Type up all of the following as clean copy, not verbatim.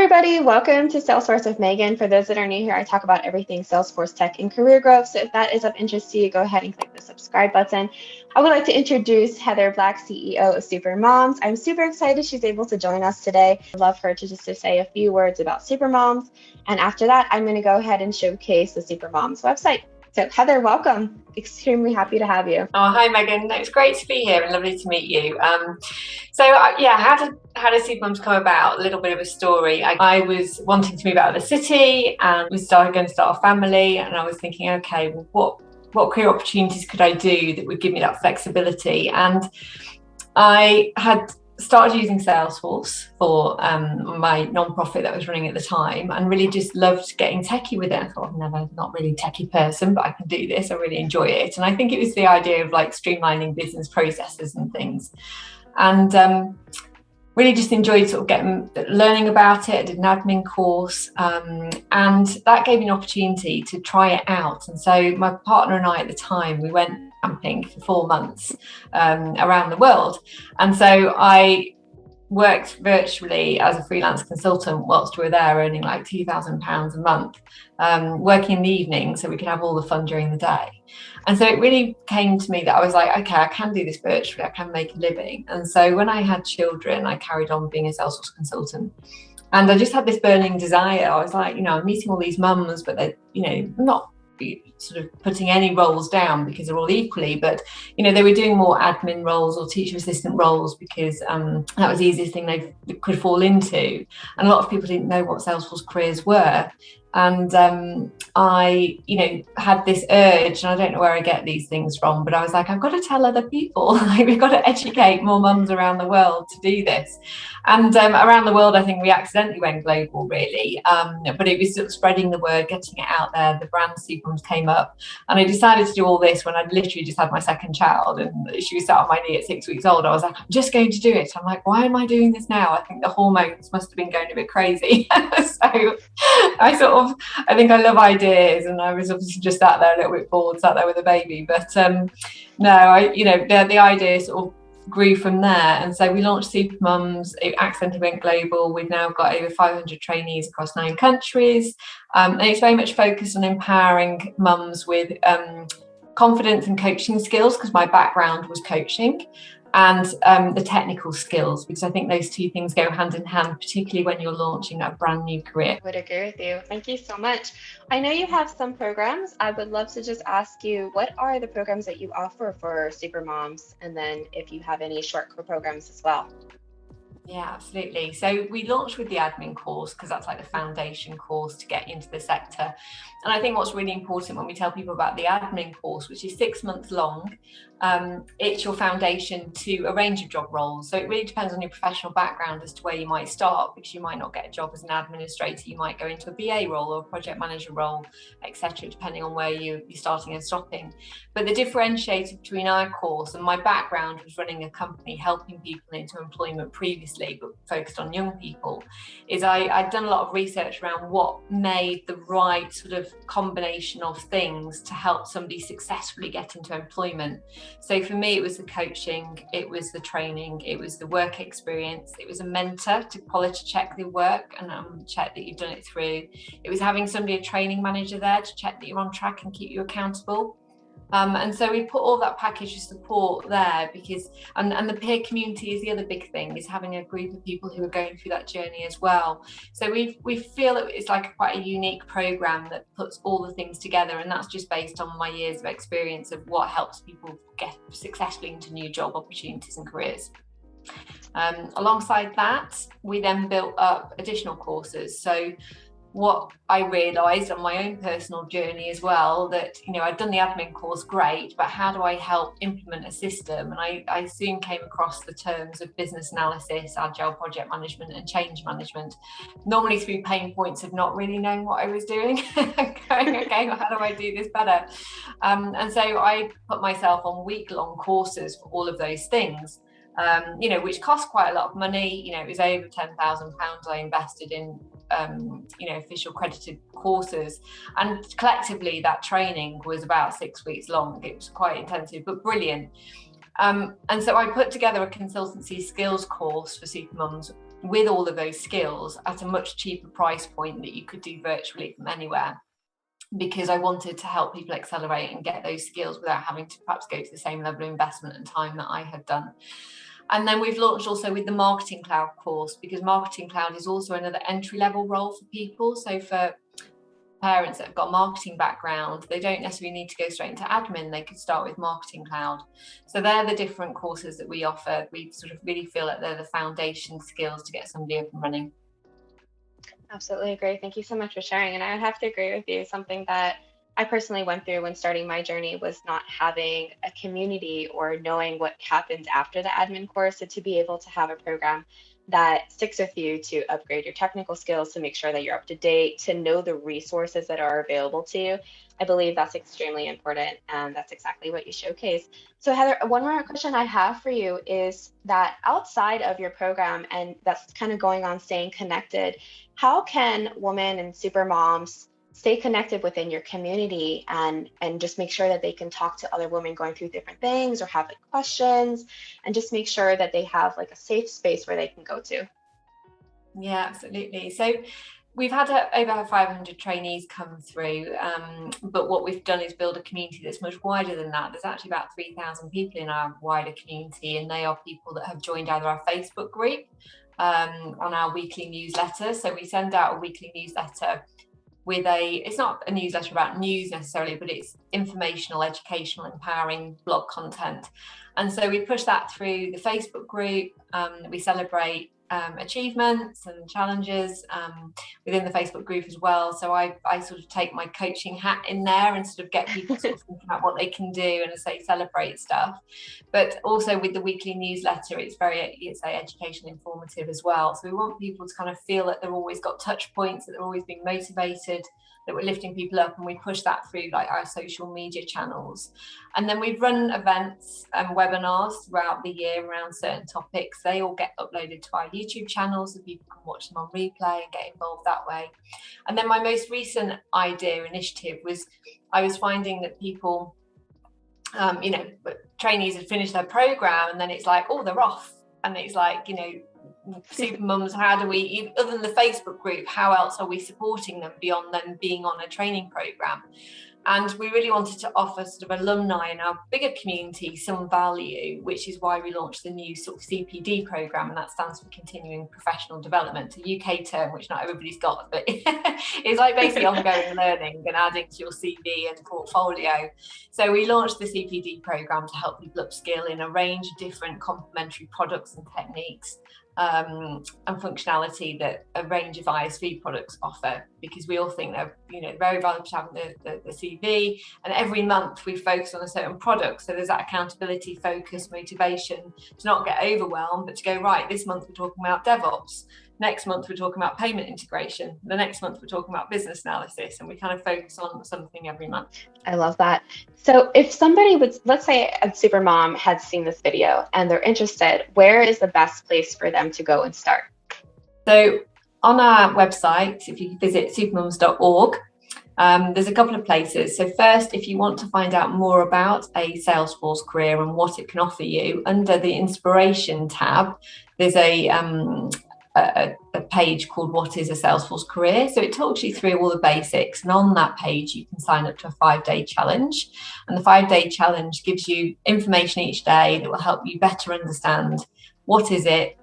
everybody, welcome to Salesforce with Megan. For those that are new here, I talk about everything Salesforce tech and career growth. So if that is of interest to you, go ahead and click the subscribe button. I would like to introduce Heather Black, CEO of SuperMums. I'm super excited she's able to join us today. I'd love her to say a few words about SuperMums. And after that, I'm going to go ahead and showcase the SuperMums website. So Heather, welcome. Extremely happy to have you. Oh, hi Megan. It's great to be here and lovely to meet you. How did SuperMums come about? A little bit of a story. I was wanting to move out of the city and was going to start a family, and I was thinking, okay, well, what career opportunities could I do that would give me that flexibility? And I had started using Salesforce for my non-profit that I was running at the time, and really just loved getting techie with it. I thought, I'm not really a techie person, but I can do this. I really enjoy it. And I think it was the idea of like streamlining business processes and things. And really just enjoyed sort of learning about it. I did an admin course, and that gave me an opportunity to try it out. And so my partner and I at the time, we went camping for 4 months around the world. And so I worked virtually as a freelance consultant whilst we were there, earning like £2,000 a month, working in the evening so we could have all the fun during the day. And so it really came to me that I was like, okay, I can do this virtually, I can make a living. And so when I had children, I carried on being a Salesforce consultant. And I just had this burning desire. I was like, I'm meeting all these mums, but they're, not sort of putting any roles down because they're all equally, but they were doing more admin roles or teacher assistant roles because that was the easiest thing they could fall into. And a lot of people didn't know what Salesforce careers were. And I, had this urge, and I don't know where I get these things from, but I was like, I've got to tell other people, we've got to educate more mums around the world to do this. And around the world, I think we accidentally went global, really. But it was sort of spreading the word, getting it out there. The brand SuperMums came up, and I decided to do all this when I'd literally just had my second child, and she was sat on my knee at 6 weeks old. I was like, I'm just going to do it. I'm like, why am I doing this now? I think the hormones must have been going a bit crazy. So I think I love ideas, and I was obviously just sat there a little bit bored, sat there with a baby. But the idea sort of grew from there. And so we launched SuperMums. It accidentally went global. We've now got over 500 trainees across 9 countries. And it's very much focused on empowering mums with confidence and coaching skills, because my background was coaching, and the technical skills, because I think those two things go hand in hand, particularly when you're launching a brand new career. I would agree with you. Thank you so much. I know you have some programs. I would love to just ask you, what are the programs that you offer for SuperMums? And then if you have any short programs as well. Yeah, absolutely. So we launched with the admin course because that's like the foundation course to get into the sector. And I think what's really important when we tell people about the admin course, which is 6 months long, it's your foundation to a range of job roles. So it really depends on your professional background as to where you might start, because you might not get a job as an administrator. You might go into a BA role or a project manager role, etc., depending on where you're starting and stopping. But the differentiator between our course, and my background was running a company helping people into employment previously, but focused on young people, is I'd done a lot of research around what made the right sort of combination of things to help somebody successfully get into employment. So for me, it was the coaching, it was the training, it was the work experience, it was a mentor to quality check the work and check that you've done it through. It was having somebody, a training manager there, to check that you're on track and keep you accountable. And so we put all that package of support there, because and the peer community is the other big thing, is having a group of people who are going through that journey as well. So we feel that it's like quite a unique program that puts all the things together, and that's just based on my years of experience of what helps people get successfully into new job opportunities and careers. Alongside that, we then built up additional courses. So what I realised on my own personal journey as well, that I'd done the admin course, great, but how do I help implement a system? And I soon came across the terms of business analysis, agile project management, and change management, normally through pain points of not really knowing what I was doing. Going, okay, how do I do this better? And so I put myself on week-long courses for all of those things. Which cost quite a lot of money. It was over £10,000 I invested in, official credited courses. And collectively, that training was about 6 weeks long. It was quite intensive, but brilliant. And so I put together a consultancy skills course for SuperMums, with all of those skills at a much cheaper price point that you could do virtually from anywhere, because I wanted to help people accelerate and get those skills without having to perhaps go to the same level of investment and time that I had done. And then we've launched also with the Marketing Cloud course, because Marketing Cloud is also another entry-level role for people. So for parents that have got a marketing background, they don't necessarily need to go straight into admin. They could start with Marketing Cloud. So they're the different courses that we offer. We sort of really feel that they're the foundation skills to get somebody up and running. Absolutely agree. Thank you so much for sharing. And I would have to agree with you. Something that I personally went through when starting my journey was not having a community or knowing what happens after the admin course. So to be able to have a program that sticks with you to upgrade your technical skills, to make sure that you're up to date, to know the resources that are available to you, I believe that's extremely important. And that's exactly what you showcase. So Heather, one more question I have for you is that outside of your program, and that's kind of going on staying connected, how can women and super moms stay connected within your community and just make sure that they can talk to other women going through different things or have like questions, and just make sure that they have like a safe space where they can go to? Yeah, absolutely. So we've had over 500 trainees come through, but what we've done is build a community that's much wider than that. There's actually about 3,000 people in our wider community, and they are people that have joined either our Facebook group, on our weekly newsletter. So we send out a weekly newsletter with it's not a newsletter about news necessarily, but it's informational, educational, empowering blog content. And so we push that through the Facebook group. We celebrate achievements and challenges within the Facebook group as well. So I sort of take my coaching hat in there and sort of get people sort of thinking about what they can do and, as I say, celebrate stuff. But also with the weekly newsletter, it's educational, informative as well. So we want people to kind of feel that they've always got touch points, that they're always being motivated, that we're lifting people up, and we push that through like our social media channels. And then we've run events and webinars throughout the year around certain topics. They all get uploaded to our YouTube channel so people can watch them on replay and get involved that way. And then my most recent initiative was, I was finding that people, trainees had finished their program and then it's like, oh, they're off. And it's like, SuperMums, how do we, other than the Facebook group, how else are we supporting them beyond them being on a training program? And we really wanted to offer sort of alumni in our bigger community some value, which is why we launched the new sort of CPD program, and that stands for Continuing Professional Development, a UK term which not everybody's got, but it's like basically ongoing learning and adding to your CV and portfolio. So we launched the CPD program to help people upskill in a range of different complementary products and techniques, and functionality that a range of ISV products offer, because we all think they're very valuable to have the CV. And every month we focus on a certain product, so there's that accountability, focus, motivation to not get overwhelmed, but to go, right, this month we're talking about DevOps, next month we're talking about payment integration, the next month we're talking about business analysis, and we kind of focus on something every month. I love that. So if somebody would, let's say a super mom had seen this video and they're interested, where is the best place for them to go and start? So on our website, if you visit supermums.org, there's a couple of places. So first, if you want to find out more about a Salesforce career and what it can offer you, under the Inspiration tab, there's a page called What is a Salesforce Career? So it talks you through all the basics, and on that page you can sign up to a 5-day challenge, and the 5-day challenge gives you information each day that will help you better understand what is it,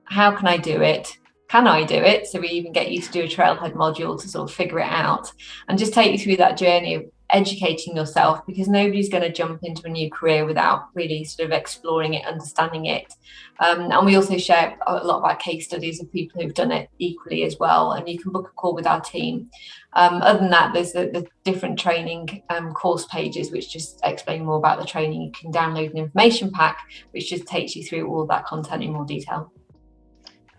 how can I do it, can I do it? So we even get you to do a trailhead module to sort of figure it out, and just take you through that journey of educating yourself, because nobody's going to jump into a new career without really sort of exploring it, understanding it. And we also share a lot of our case studies of people who've done it equally as well, and you can book a call with our team. Other than that, there's the different training course pages which just explain more about the training. You can download an information pack which just takes you through all that content in more detail.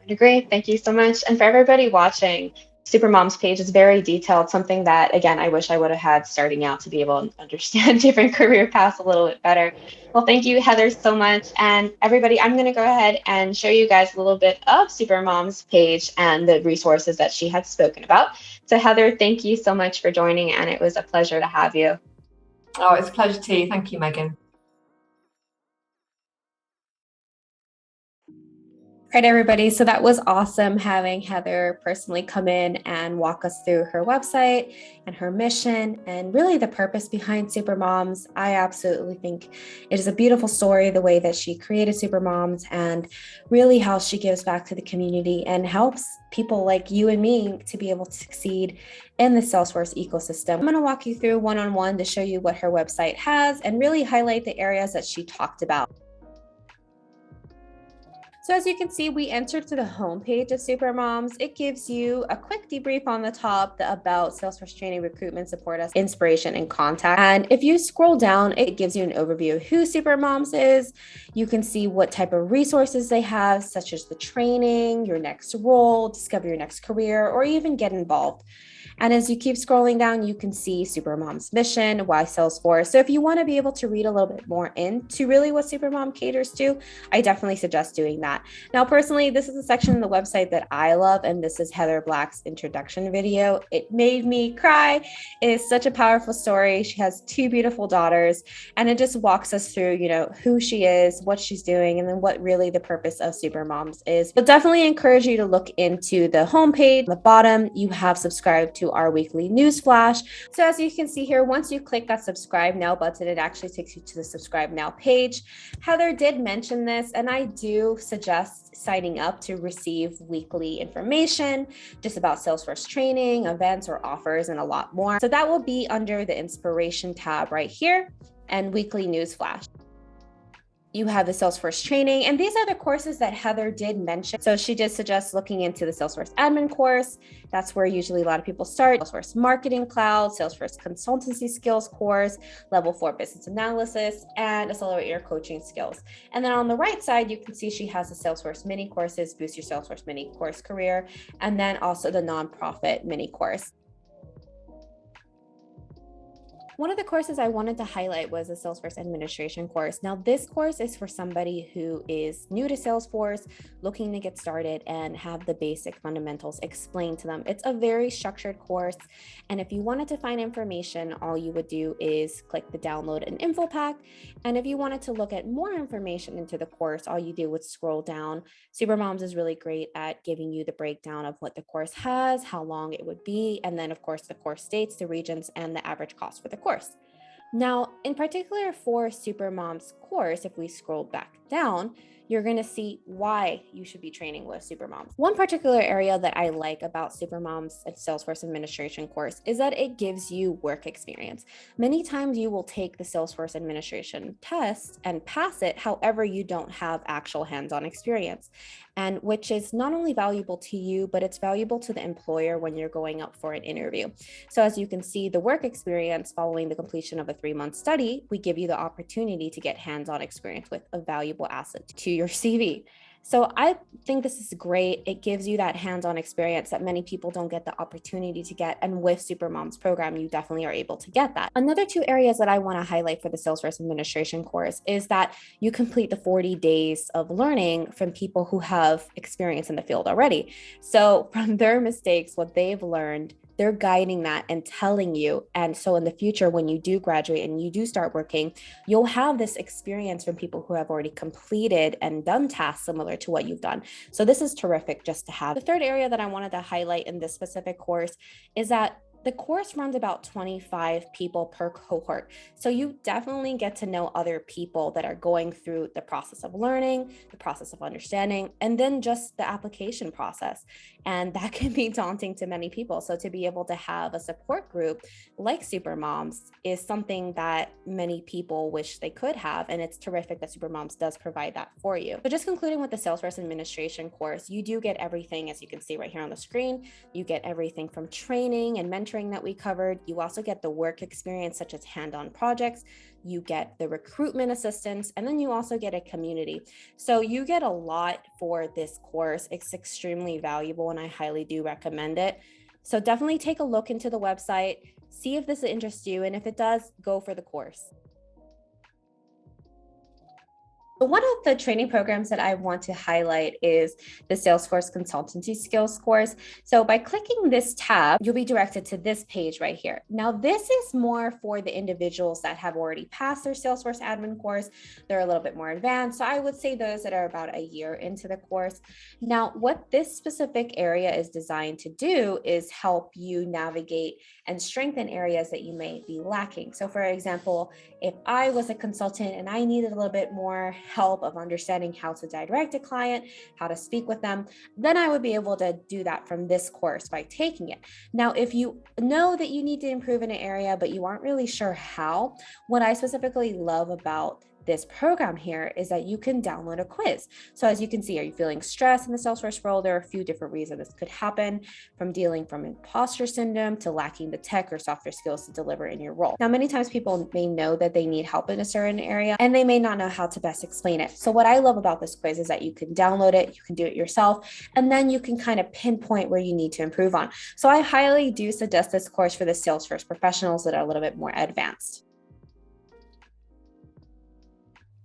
I agree. Thank you so much. And for everybody watching, SuperMom's page is very detailed, something that, again, I wish I would have had starting out to be able to understand different career paths a little bit better. Well, thank you, Heather, so much. And everybody, I'm going to go ahead and show you guys a little bit of SuperMom's page and the resources that she had spoken about. So Heather, thank you so much for joining, and it was a pleasure to have you. Oh, it's a pleasure too. Thank you, Megan. Right, everybody. So that was awesome having Heather personally come in and walk us through her website and her mission and really the purpose behind SuperMoms. I absolutely think it is a beautiful story, the way that she created SuperMoms and really how she gives back to the community and helps people like you and me to be able to succeed in the Salesforce ecosystem. I'm going to walk you through one-on-one to show you what her website has and really highlight the areas that she talked about. So as you can see, we entered to the homepage of SuperMoms. It gives you a quick debrief on the top about Salesforce training, recruitment, support us, inspiration, and contact. And if you scroll down, it gives you an overview of who SuperMoms is. You can see what type of resources they have, such as the training, your next role, discover your next career, or even get involved. And as you keep scrolling down, you can see SuperMom's mission, why Salesforce. So if you want to be able to read a little bit more into really what SuperMom caters to, I definitely suggest doing that. Now, personally, this is a section of the website that I love, and this is Heather Black's introduction video. It made me cry. It is such a powerful story. She has 2 beautiful daughters, and it just walks us through, who she is, what she's doing, and then what really the purpose of SuperMoms is. But definitely encourage you to look into the homepage. At the bottom, you have subscribed to our weekly news flash. So as you can see here, once you click that subscribe now button, it actually takes you to the subscribe now page. Heather did mention this, and I do suggest signing up to receive weekly information just about Salesforce training, events, or offers, and a lot more. So that will be under the inspiration tab right here and weekly news flash. You have the Salesforce training, and these are the courses that Heather did mention. So she did suggest looking into the Salesforce admin course. That's where usually a lot of people start. Salesforce marketing cloud, Salesforce consultancy skills course, level 4 business analysis, and accelerate your coaching skills. And then on the right side, you can see she has the Salesforce mini courses, boost your Salesforce mini course career, and then also the nonprofit mini course. One of the courses I wanted to highlight was a Salesforce administration course. Now, this course is for somebody who is new to Salesforce, looking to get started and have the basic fundamentals explained to them. It's a very structured course. And if you wanted to find information, all you would do is click the download an info pack. And if you wanted to look at more information into the course, all you do would scroll down. SuperMoms is really great at giving you the breakdown of what the course has, how long it would be, and then of course the course dates, the regions, and the average cost for the course. Now, in particular for SuperMom's course, if we scroll back down, you're going to see why you should be training with SuperMoms. One particular area that I like about SuperMoms and Salesforce administration course is that it gives you work experience. Many times you will take the Salesforce administration test and pass it, however, you don't have actual hands-on experience, and which is not only valuable to you, but it's valuable to the employer when you're going up for an interview. So as you can see, the work experience following the completion of a 3-month study, we give you the opportunity to get hands-on experience with a valuable asset to your CV. So I think this is great. It gives you that hands-on experience that many people don't get the opportunity to get. And with SuperMoms program, you definitely are able to get that. Another 2 areas that I want to highlight for the Salesforce administration course is that you complete the 40 days of learning from people who have experience in the field already. So from their mistakes, what they've learned, they're guiding that and telling you. And so in the future, when you do graduate and you do start working, you'll have this experience from people who have already completed and done tasks similar to what you've done. So this is terrific just to have. The third area that I wanted to highlight in this specific course is that the course runs about 25 people per cohort. So you definitely get to know other people that are going through the process of learning, the process of understanding, and then just the application process. And that can be daunting to many people. So to be able to have a support group like SuperMoms is something that many people wish they could have. And it's terrific that SuperMoms does provide that for you. So just concluding with the Salesforce administration course, you do get everything, as you can see right here on the screen. You get everything from training and mentoring that we covered. You also get the work experience, such as hand-on projects. You get the recruitment assistance, and then you also get a community. So you get a lot for this course. It's extremely valuable, and I highly do recommend it. So definitely take a look into the website, see if this interests you, and if it does, go for the course. One of the training programs that I want to highlight is the Salesforce Consultancy Skills course. So by clicking this tab, you'll be directed to this page right here. Now, this is more for the individuals that have already passed their Salesforce admin course. They're a little bit more advanced. So I would say those that are about a year into the course. Now, what this specific area is designed to do is help you navigate and strengthen areas that you may be lacking. So for example, if I was a consultant and I needed a little bit more help of understanding how to direct a client, how to speak with them, then I would be able to do that from this course by taking it. Now, if you know that you need to improve in an area, but you aren't really sure how, what I specifically love about this program here is that you can download a quiz. So as you can see, are you feeling stressed in the Salesforce world? There are a few different reasons this could happen, from dealing from imposter syndrome to lacking the tech or software skills to deliver in your role. Now, many times people may know that they need help in a certain area and they may not know how to best explain it. So what I love about this quiz is that you can download it, you can do it yourself, and then you can kind of pinpoint where you need to improve on. So I highly do suggest this course for the Salesforce professionals that are a little bit more advanced.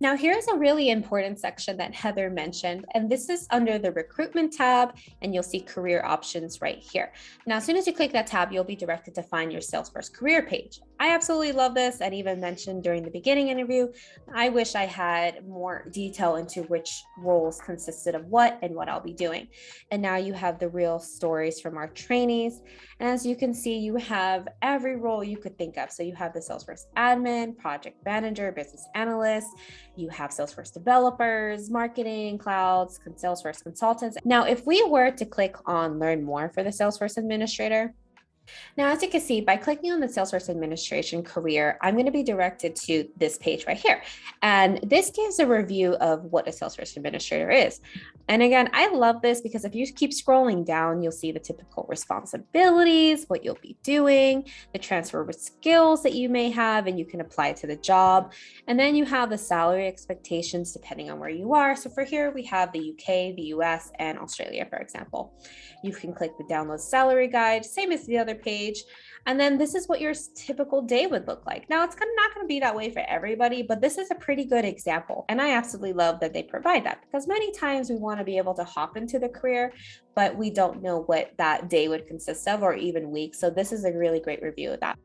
Now, here's a really important section that Heather mentioned, and this is under the recruitment tab, and you'll see career options right here. Now, as soon as you click that tab, you'll be directed to find your Salesforce career page. I absolutely love this, and even mentioned during the beginning interview, I wish I had more detail into which roles consisted of what and what I'll be doing. And now you have the real stories from our trainees. And as you can see, you have every role you could think of. So you have the Salesforce admin, project manager, business analyst, you have Salesforce developers, marketing, clouds, Salesforce consultants. Now, if we were to click on learn more for the Salesforce administrator, now, as you can see, by clicking on the Salesforce Administration career, I'm going to be directed to this page right here. And this gives a review of what a Salesforce Administrator is. And again, I love this because if you keep scrolling down, you'll see the typical responsibilities, what you'll be doing, the transferable skills that you may have, and you can apply to the job. And then you have the salary expectations depending on where you are. So for here, we have the UK, the US, and Australia, for example. You can click the download salary guide, same as the other page. And then this is what your typical day would look like. Now, it's not going to be that way for everybody, but this is a pretty good example. And I absolutely love that they provide that, because many times we want to be able to hop into the career, but we don't know what that day would consist of or even week. So this is a really great review of that.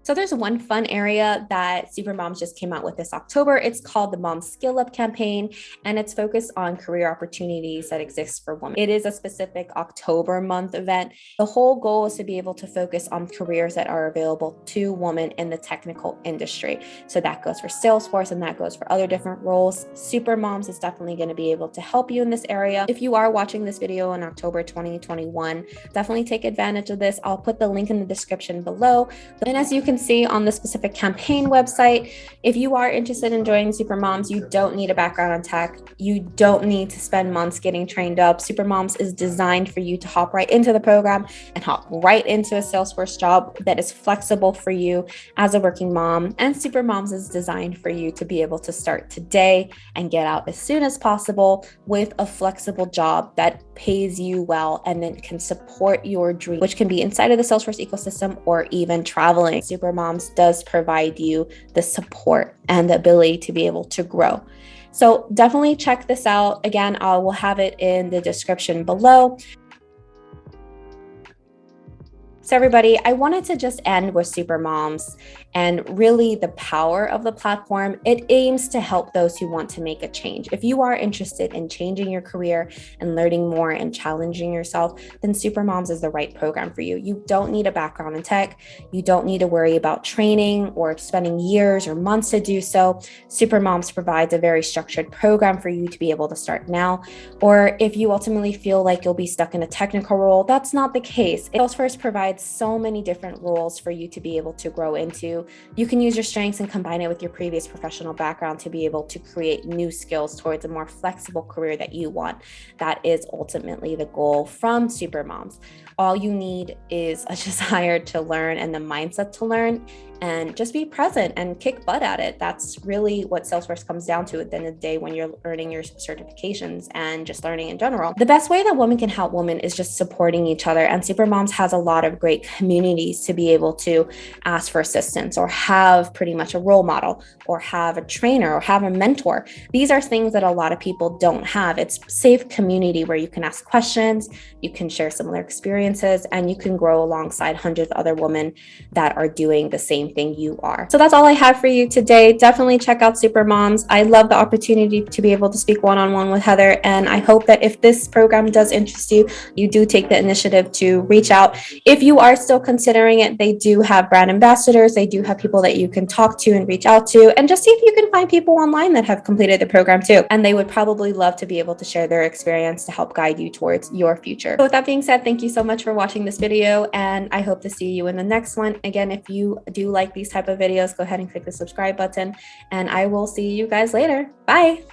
So there's one fun area that SuperMoms just came out with this October. It's called the Mom Skill Up campaign, and it's focused on career opportunities that exist for women. It is a specific October month event. The whole goal is to be able to focus on careers that are available to women in the technical industry. So that goes for Salesforce and that goes for other different roles. SuperMoms is definitely going to be able to help you in this area. If you are watching this video in October 2021, definitely take advantage of this. I'll put the link in the description below. And as you can see on the specific campaign website, if you are interested in joining SuperMoms, you don't need a background on tech. You don't need to spend months getting trained up. SuperMoms is designed for you to hop right into the program and hop right into a Salesforce job that is flexible for you as a working mom. And SuperMoms is designed for you to be able to start today and get out as soon as possible with a flexible job that pays you well and then can support your dream, which can be inside of the Salesforce ecosystem or even traveling. SuperMoms does provide you the support and the ability to be able to grow. So definitely check this out. Again, I will have it in the description below. So everybody, I wanted to just end with SuperMoms and really the power of the platform. It aims to help those who want to make a change. If you are interested in changing your career and learning more and challenging yourself, then SuperMoms is the right program for you. You don't need a background in tech. You don't need to worry about training or spending years or months to do so. SuperMoms provides a very structured program for you to be able to start now. Or if you ultimately feel like you'll be stuck in a technical role, that's not the case. Salesforce provides so many different roles for you to be able to grow into. You can use your strengths and combine it with your previous professional background to be able to create new skills towards a more flexible career that you want. That is ultimately the goal from SuperMoms. All you need is a desire to learn and the mindset to learn, and just be present and kick butt at it. That's really what Salesforce comes down to at the end of the day when you're earning your certifications and just learning in general. The best way that women can help women is just supporting each other, and SuperMoms has a lot of great communities to be able to ask for assistance or have pretty much a role model or have a trainer or have a mentor. These are things that a lot of people don't have. It's a safe community where you can ask questions, you can share similar experiences, and you can grow alongside hundreds of other women that are doing the same thing you are. So that's all I have for you today. Definitely check out SuperMoms. I love the opportunity to be able to speak one-on-one with Heather, and I hope that if this program does interest you, you do take the initiative to reach out. If you are still considering it, they do have brand ambassadors. They do have people that you can talk to and reach out to, and just see if you can find people online that have completed the program too. And they would probably love to be able to share their experience to help guide you towards your future. So with that being said, thank you so much for watching this video, and I hope to see you in the next one. Again, if you do like these type of videos, go ahead and click the subscribe button, and I will see you guys later. Bye.